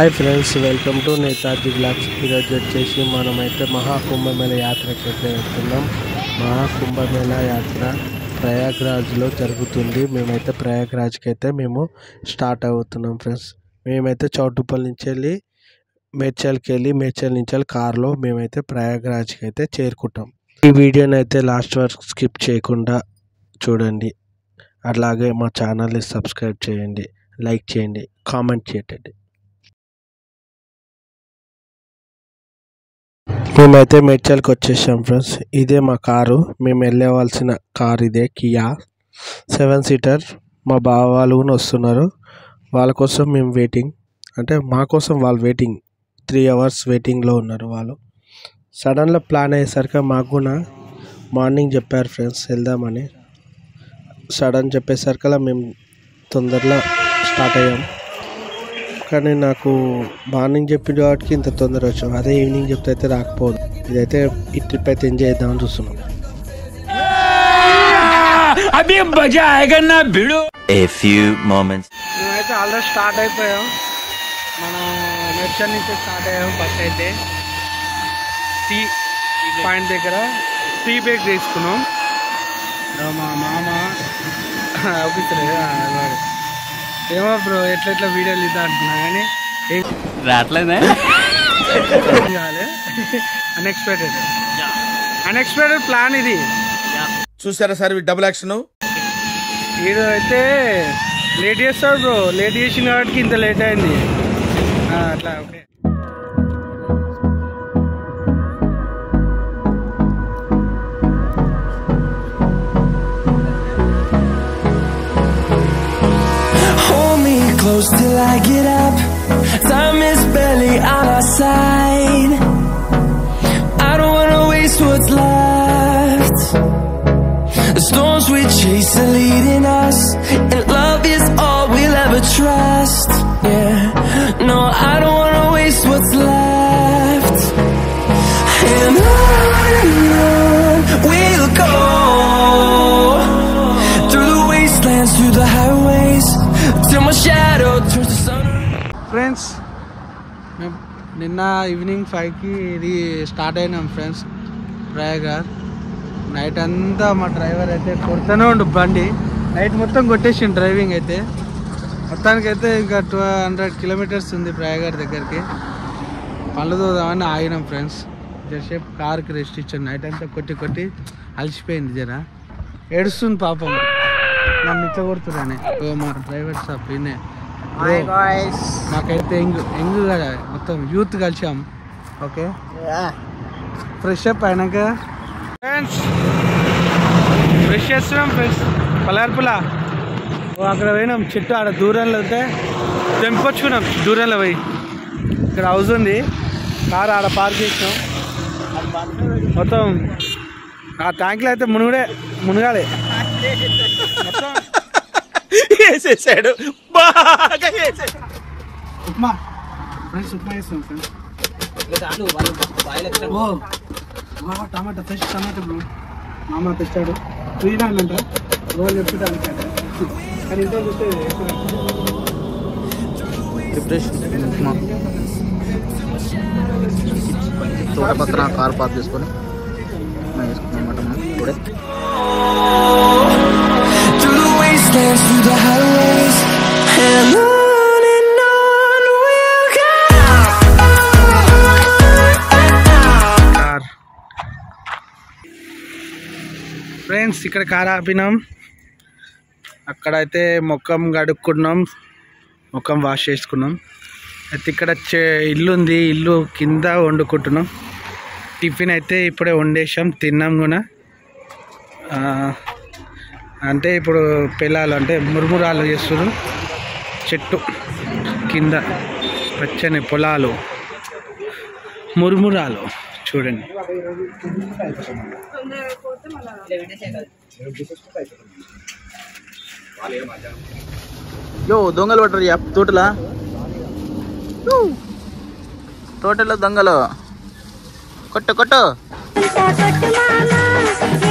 Hi friends, welcome to Netaji blogs. ఈరోజు వచ్చేసి మనమైతే మహాకుంభమేళ యాత్రకి అయితే వెళ్తున్నాం. మహాకుంభమేళ యాత్ర ప్రయాగ్రాజ్లో జరుగుతుంది. మేమైతే ప్రయాగ్రాజ్కి అయితే మేము స్టార్ట్ అవుతున్నాం ఫ్రెండ్స్. మేమైతే చౌటుప్పల్ నుంచి వెళ్ళి మేడ్చల్కి వెళ్ళి మేడ్చల్ నుంచి వెళ్ళి కార్లో మేమైతే ప్రయాగ్రాజ్కి అయితే చేరుకుంటాం. ఈ వీడియోని అయితే లాస్ట్ వరకు స్కిప్ చేయకుండా చూడండి. అలాగే మా ఛానల్ని సబ్స్క్రైబ్ చేయండి, లైక్ చేయండి, కామెంట్ చేయండి. మేమైతే మేడ్చల్కి వచ్చేసాం ఫ్రెండ్స్. ఇదే మా కారు, మేము వెళ్ళవలసిన కార్ ఇదే, కియా 7 సీటర్. మా బావ వాళ్ళు కూడా వస్తున్నారు. వాళ్ళ కోసం మేము వెయిటింగ్, అంటే మా కోసం వాళ్ళు వెయిటింగ్, 3 అవర్స్ వెయిటింగ్లో ఉన్నారు వాళ్ళు. సడన్గా ప్లాన్ అయ్యేసరికి మాకు కూడా మార్నింగ్ చెప్పారు ఫ్రెండ్స్ వెళ్దామని. సడన్ చెప్పేసరికల్లా మేము తొందరలో స్టార్ట్ అయ్యాం. కానీ నాకు మార్నింగ్ చెప్పింది కాబట్టి ఇంత తొందర వచ్చాం. అదే ఈవినింగ్ చెప్తే అయితే రాకపోదు. ఇదైతే ఈ ట్రిప్ అయితే ఎంజాయ్ చేద్దామని చూస్తున్నాం. మేమైతే ఆల్రెడీ స్టార్ట్ అయిపోయాం. మనం మేడ్చల్ నుంచి స్టార్ట్ అయ్యాం. బస్ అయితే టీ పాయింట్ దగ్గర టీ బ్రేక్ తీసుకున్నాం. మా మామ అవుతుంది ఏమో బ్రో, ఎట్లా వీడియోలు ఇద్దా అంటున్నా కానీ రావట్లేదే. అన్ఎక్స్పెక్టెడ్ ప్లాన్ ఇది. చూసారా సార్ డబుల్ యాక్షన్. వీడు అయితే లేట్ చేస్తాడు బ్రో, లేట్ చేసిన కాబట్టి ఇంత లేట్ అయింది. అట్లా okay. Close till I get up. Time is barely on our side. I don't wanna waste what's left. The storms we chase are leading us, and love is all we'll ever trust. Yeah, no, I don't wanna waste what's left. And on we'll go, through the wastelands, through the highways, till my shadow turns to sun. Friends, మేము నిన్న evening 5కి ఇది start అయినాం friends Prayagraj. Night అంతా మా driver అయితే కొడుతూనే ఉండు బండి. నైట్ మొత్తం కొట్టేసిండు డ్రైవింగ్ అయితే. మొత్తానికైతే ఇంకా 200 కిలోమీటర్స్ ఉంది ప్రయాగ్రాజ్ దగ్గరికి. పళ్ళు తోదామని ఆగినాం ఫ్రెండ్స్. జరసేపు కార్కి రెస్ట్ ఇచ్చాను. నైట్ అంతా కొట్టి అలసిపోయింది. జర ఏడుస్తుంది పాపం, నన్ను ఇట్లా కొడుతున్నానే మా డ్రైవర్ సాబ్. వినే నాకైతే ఎంగు కదా, మొత్తం యూత్ కలిసాం. ఓకే, ఫ్రెష్ అప్ అయినాక ఫ్రెండ్స్ ఫ్రెష్ చేస్తున్నాం ఫ్రెండ్స్. పలార్పులా అక్కడ పోయినాం, చెట్టు ఆడ దూరంలో ఉంటే తెంపొచ్చుకున్నాం. దూరంలో పోయి ఇక్కడ హౌస్ ఉంది, కారు ఆడ పార్క్ చేసినాం. మొత్తం ఆ ట్యాంక్లో అయితే మునగాలి మొత్తం. వేసేసాడు బాగా వేసేసాడు. ఉప్మా ఫ్రెండ్స్, ఉప్మా చేస్తాం ఫ్రెండ్స్. టమాటా, ఫ్రెష్ టమాటా బ్రో మామ తెచ్చాడు. శ్రీరామంట రోజు చెప్తుంటే అనుకుంటా, కానీ ఇంట్లో చూస్తే ప్రిపరేషన్ ఉప్మా. తోట పక్కన కార్ పార్క్ చేసుకొని వేసుకున్నాం అన్నమాట మనం ఇప్పుడే. Through the wastelands, through the highways, and on we'll go. Friends, ఇక్కడ కార్ ఆపినాం. అక్కడైతే ముఖం కడుక్కున్నాం, ముఖం వాష్ చేసుకున్నాం. అయితే ఇక్కడ ఇల్లు ఉంది, ఇల్లు కింద వండుకుంటున్నాం. టిఫిన్ అయితే ఇప్పుడే వండేసాం, తిన్నాం కూడా. అంటే ఇప్పుడు పిల్లలు అంటే మురుమురాలు చేస్తున్నారు. చెట్టు కింద పచ్చని పొలాలు, మురుమురాలు చూడండి. యో దొంగలు పట్టరు తోటలో దొంగలు. కొట్టు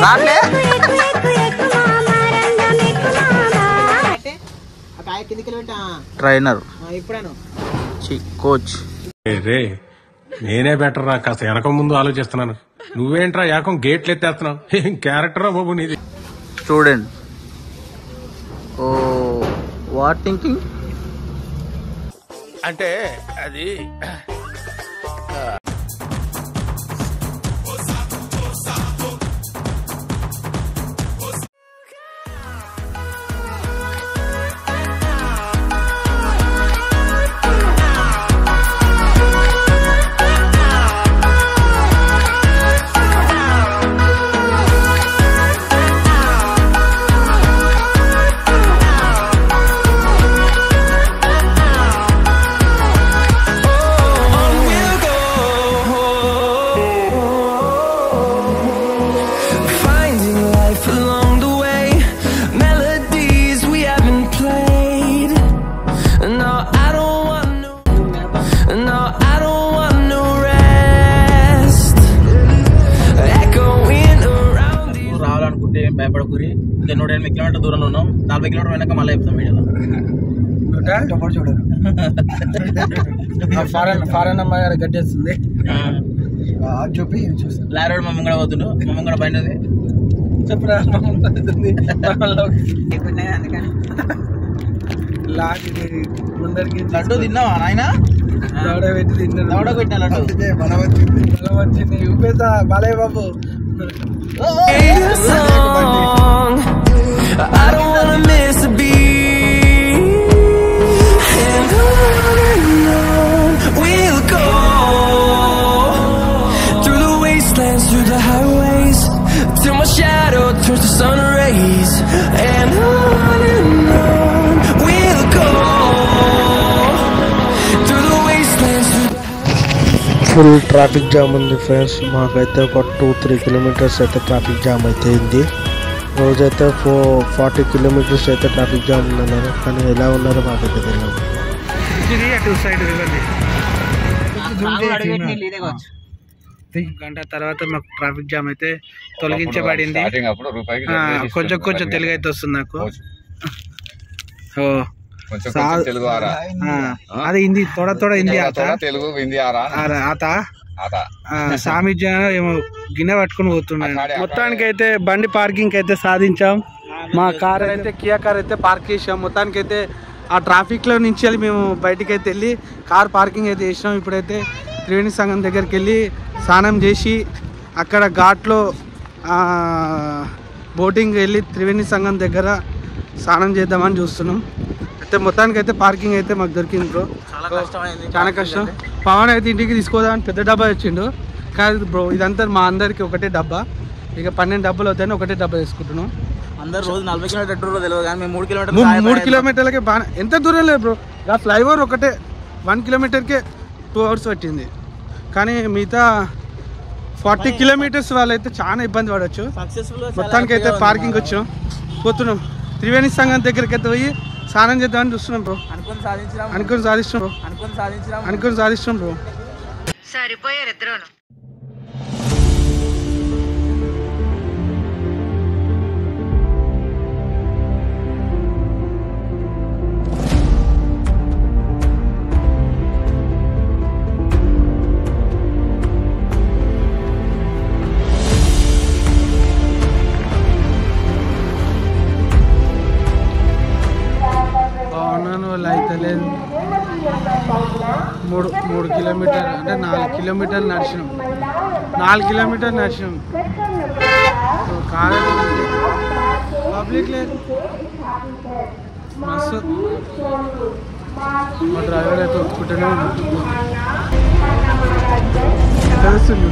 రాట్లే. కిందికి ట్రైనర్ కోచ్. రే నేనే బెటర్ రా, కాస్త వెనక ముందు ఆలోచిస్తున్నాను. నువ్వేంట్రా ఏకం గేట్లు ఎత్తేస్తున్నావు? ఏం క్యారెక్టరా బాబు నీది. స్టూడెంట్. ఓ వాట్ థింకింగ్ అంటే అది భయపడకూరి. 180 కిలోమీటర్ దూరంలో ఉన్నాం. 40 కిలోమీటర్ వెనక మళ్ళీ చెప్తాం వీడియోలో. ఫారెన్ అమ్మాయి గట్టేస్తుంది చూపి చూస్తాం. లారోడ్ మమ్మీ కూడా పోతుండు. మమ్మీ కూడా పైనది చెప్పురా. లడ్డు తిన్నావా నాయన? దౌడ పెట్టిన లడ్డు వచ్చింది. ఊపేసా Balayya Babu. I don't wanna miss a beat, and on we'll go through the wastelands, through the highways, till my shadow turns to sun rays, and on we'll go through the wastelands, through the full traffic jam ఉంది friends. మాకైతే ఒక 2-3 kilometres అయితే traffic jam అయితే ఉంది. రోజైతే 40 kilometres అయితే traffic jam ఉందన్నారు. కానీ ఎలా ఉన్నారో మాకైతే తెలియదు. గంట తర్వాత మాకు ట్రాఫిక్ జామ్ అయితే తొలగించబడింది. కొంచెం కొంచెం తెలుగు అయితే వస్తుంది నాకు. అదే హిందీ తోడా తోడా హిందీ తెలుగు హిందీ ఆత సామిజ్ఞ ఏమో గిన్నె పట్టుకుని పోతున్నాను. మొత్తానికి అయితే బండి పార్కింగ్ అయితే సాధించాం. మా కార్ అయితే కియా కార్ అయితే పార్క్ చేసాం. మొత్తానికి అయితే ఆ ట్రాఫిక్ లో నుంచి వెళ్ళి మేము బయటికి అయితే వెళ్ళి కార్ పార్కింగ్ అయితే చేసినాం. ఇప్పుడైతే త్రివేణి సంఘం దగ్గరికి వెళ్ళి స్నానం చేసి అక్కడ ఘాట్లో బోటింగ్ వెళ్ళి త్రివేణి సంఘం దగ్గర స్నానం చేద్దామని చూస్తున్నాం. అయితే మొత్తానికి అయితే పార్కింగ్ అయితే మాకు దొరికింది బ్రో. చాలా కష్టం. పవన్ అయితే ఇంటికి తీసుకోదామని పెద్ద డబ్బా తెచ్చిండు. కాదు బ్రో, ఇదంతా మా అందరికి ఒకటే డబ్బా. ఇక 12 డబ్బాలు అవుతాయని ఒకటే డబ్బా తీసుకుంటున్నాం. అందరు రోజు 40 కిలోమీటర్ తెలియదు కానీ మేము 3 కిలోమీటర్లకే బాగా ఎంత దూరం లేదు బ్రో. ఆ ఫ్లైఓవర్ ఒకటే 1 కిలోమీటర్కే 2 అవర్స్ పట్టింది. కానీ మిగతా 40 కిలోమీటర్స్ వాళ్ళైతే చాలా ఇబ్బంది పడవచ్చు. మొత్తానికి అయితే పార్కింగ్ వచ్చాం. పోతున్నాం త్రివేణి సంఘం దగ్గరికి అయితే పోయి స్నానం చేద్దామని చూస్తున్నాం బ్రో. అనుకుని సాధిస్తున్నాం బ్రో. సరిపోయారు ఇద్దరును. వాళ్ళు అయితే లేదు. 3 కిలోమీటర్ అంటే 4 కిలోమీటర్లు నడిచినాం. 4 కిలోమీటర్లు నడిచినాం. కార్ పబ్లిక్ లేదు మస్తు. మా డ్రైవర్ అయితే ఒప్పుకుంటూనే ఉన్నాడు. తెలుస్తుంది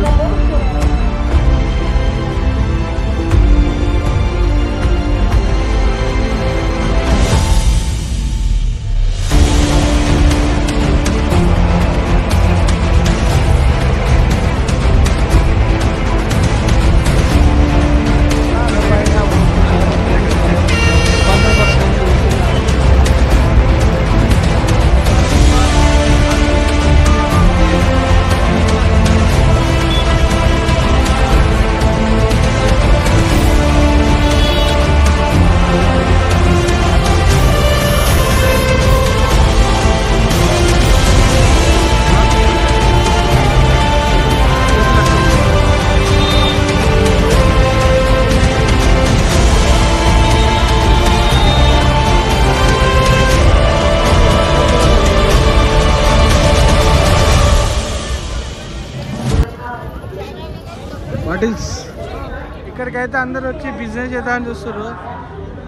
వాట్ ఈస్ ఇక్కడికైతే అందరు వచ్చి బిజినెస్ చేద్దామని చూస్తారు.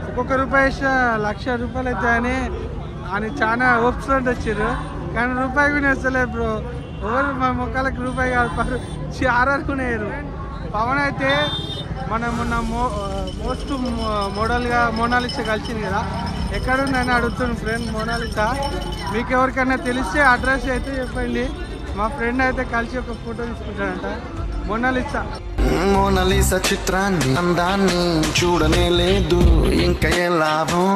ఒక్కొక్క రూపాయి ఇచ్చిన 1,00,000 రూపాయలు అవుతాయని అని చాలా హోప్స్ తోటి వచ్చారు. కానీ రూపాయి కూడా వేస్తలేదు బ్రో. ఎవరు మా మొక్కలకి రూపాయి కాదు చారనుకునేరు. పవన్ అయితే మొన్న మోస్ట్ మోడల్గా మోనాలిసా కలిసింది కదా, ఎక్కడుందని అడుగుతున్నాను ఫ్రెండ్. మోనాలిసా మీకు ఎవరికైనా తెలిస్తే అడ్రస్ అయితే చెప్పండి. మా ఫ్రెండ్ అయితే కలిసి ఒక ఫోటో తీసుకుంటాడంట. మోనాలిసా చిత్రాన్ని అందాన్ని చూడనే లేదు ఇంకా ఏ లాభం.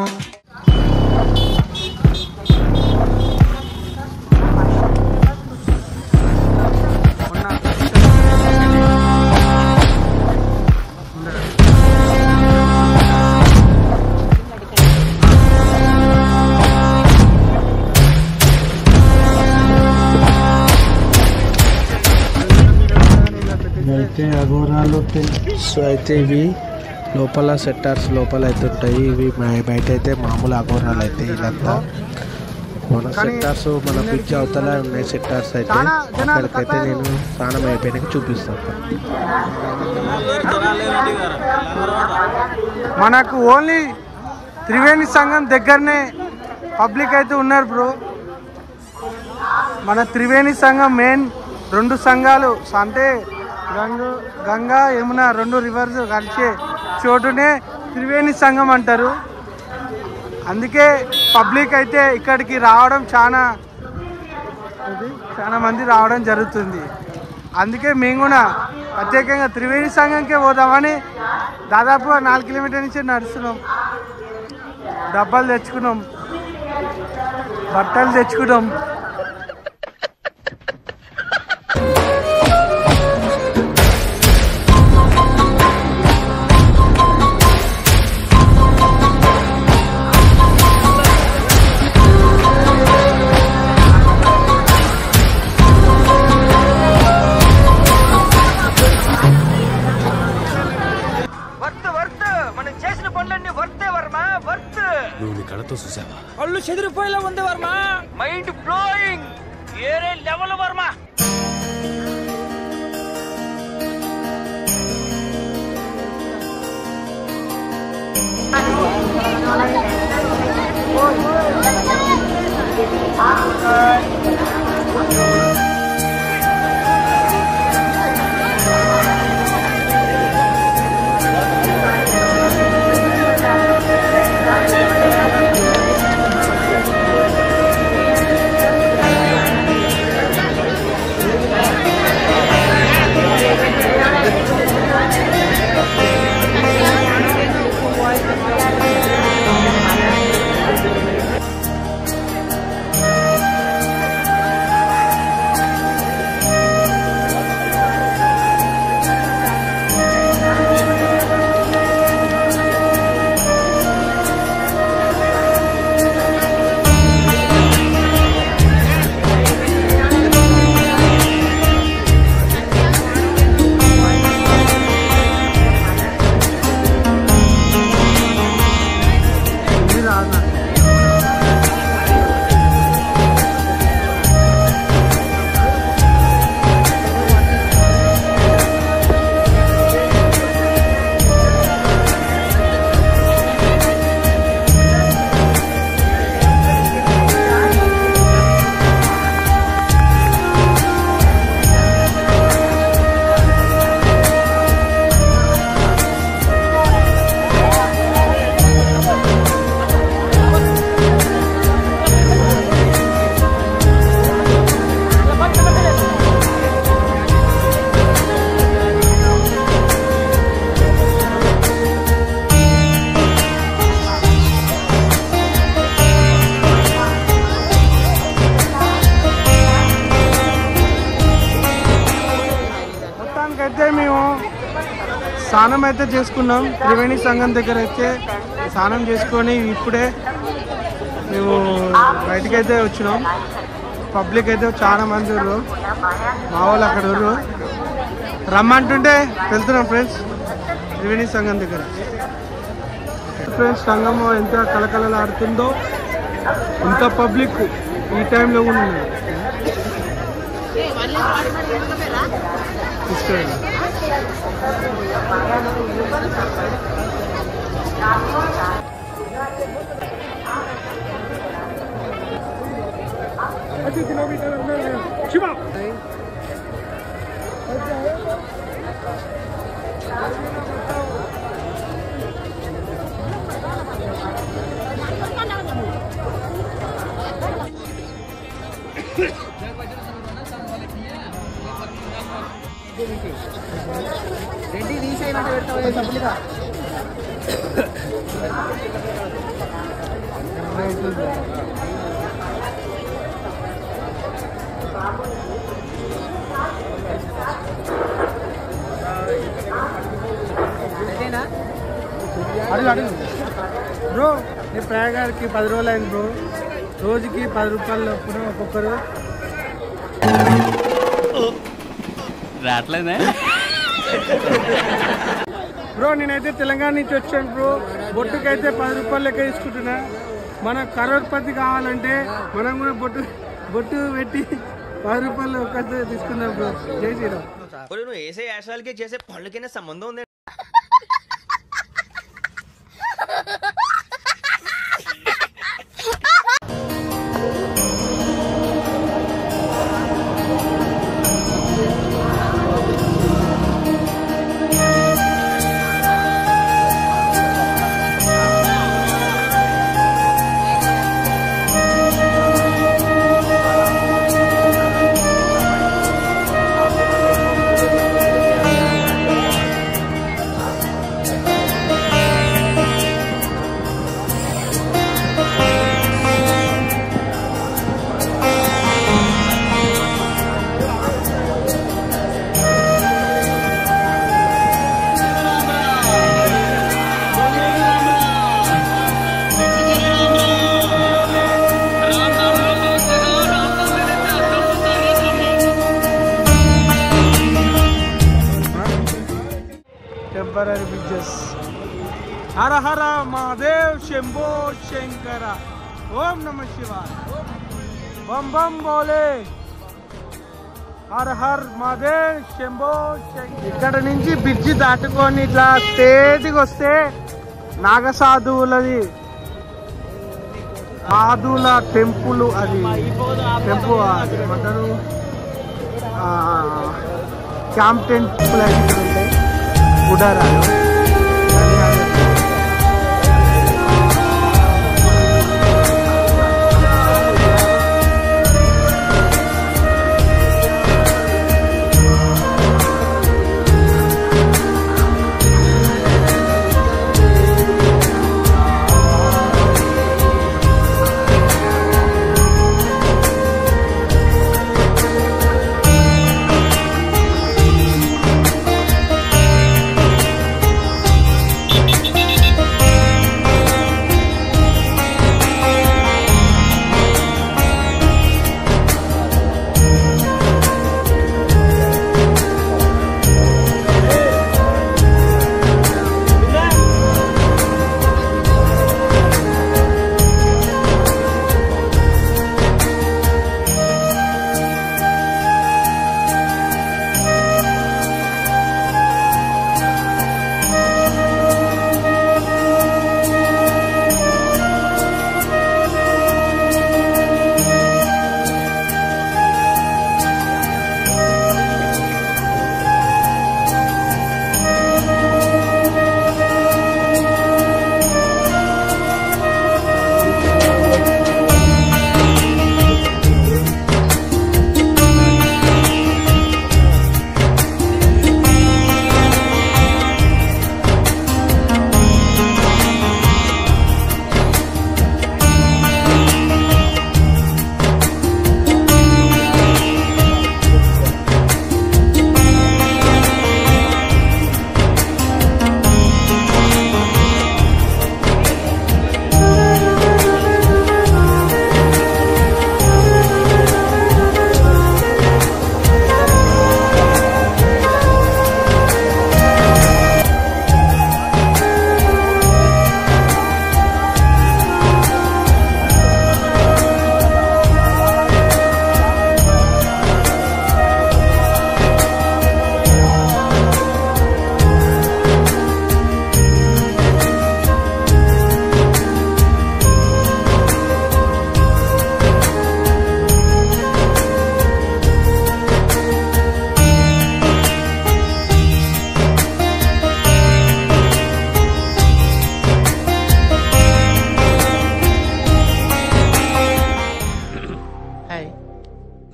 అయితే అఘోరాలు సో అయితే ఇవి లోపల సెట్టార్స్ లోపల అయితే ఉంటాయి. ఇవి బయట అయితే మామూలు అఘోరాలు అయితే వీళ్ళంతా మన సెట్టార్స్ మన బ్రిడ్జ్ అవతల ఉన్నాయి సెట్టార్స్ అయితే. అక్కడికైతే నేను స్నానం అయిపోయినాక చూపిస్తాను. మనకు ఓన్లీ త్రివేణి సంఘం దగ్గరనే పబ్లిక్ అయితే ఉన్నారు బ్రో. మన త్రివేణి సంఘం మెయిన్ 2 సంఘాలు అంటే గంగా యమున 2 రివర్స్ కలిసే చోటునే త్రివేణి సంఘం అంటారు. అందుకే పబ్లిక్ అయితే ఇక్కడికి రావడం చాలా మంది రావడం జరుగుతుంది. అందుకే మేము కూడా ప్రత్యేకంగా త్రివేణి సంఘంకే పోదామని దాదాపు 4 కిలోమీటర్ల నుంచి నడుస్తున్నాం. డబ్బాలు తెచ్చుకున్నాం, బట్టలు తెచ్చుకున్నాం. కళ్ళు చెదిరిపోయేలా ఉంది వర్మ. Mind blowing. ఏరే లెవెల్ వర్మ. స్నానం అయితే చేసుకున్నాం. త్రివేణి సంఘం దగ్గర అయితే స్నానం చేసుకొని ఇప్పుడే మేము బయటకైతే వచ్చినాం. పబ్లిక్ అయితే చాలా మంది ఉన్నారు. మా వాళ్ళు అక్కడ ఉన్నారు. రమ్మంటుంటే వెళ్తున్నాం ఫ్రెండ్స్ త్రివేణి సంఘం దగ్గర. ఫ్రెండ్స్ సంఘం ఎంత కలకలలాడుతుందో, ఎంత పబ్లిక్ ఈ టైంలో కూడా ఉంది. బ్రో నీ ప్రయాగారికి 10 రోజులు అయింది బ్రో. రోజుకి 10 రూపాయలు చొప్పున ఒక్కొక్కరు. రావట్లేదే బ్రో నేనైతే తెలంగాణ నుంచి వచ్చాను బ్రో. బొట్టుకైతే 10 రూపాయలు లెక్క తీసుకుంటున్నా. మన కరోడ్పతి కావాలంటే మనం కూడా బొట్టు పెట్టి 10 రూపాయలు ఒక్కటే తీసుకుందాం బ్రో. జై శ్రీరామ్. నువ్వు వేసే యాశాలకి చేసే పళ్ళకైనా సంబంధం ఉంది. Temporary bridges. హర హర మహాదేవ్ శంభో శంకర. ఓం నమ శివాయ. బం బం బోలే. హర హర్ మహాదేవ్ శంభో శంకర. ఇక్కడ నుంచి బ్రిడ్జి దాటుకొని ఇట్లా స్టేట్కి వస్తే నాగసాధువులది సాధువుల టెంపుల్. అది టెంపుల్ ఏమంటారు, క్యాంప్ టెంపుల్ అని ఉంటాయి గుడారాలు.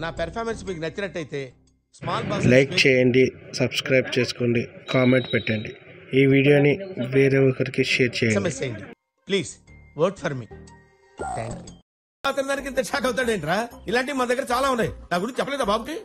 నా పెర్ఫార్మెన్స్ మీకు నచ్చినట్టయితే స్మాల్ బాస్ లైక్ చేయండి, సబ్స్క్రైబ్ చేసుకోండి, కామెంట్ పెట్టండి. ఈ వీడియోని వేరే ఒకరికి షేర్ చేయండి. SMS చేయండి please. Work for me. Thank you. అతని దానికి ఇంత షాక్ అవుతాడేంట్రా? ఇలాంటివి మన దగ్గర చాలా ఉన్నాయి. నా గురించి చెప్పలేదా బాబుకి?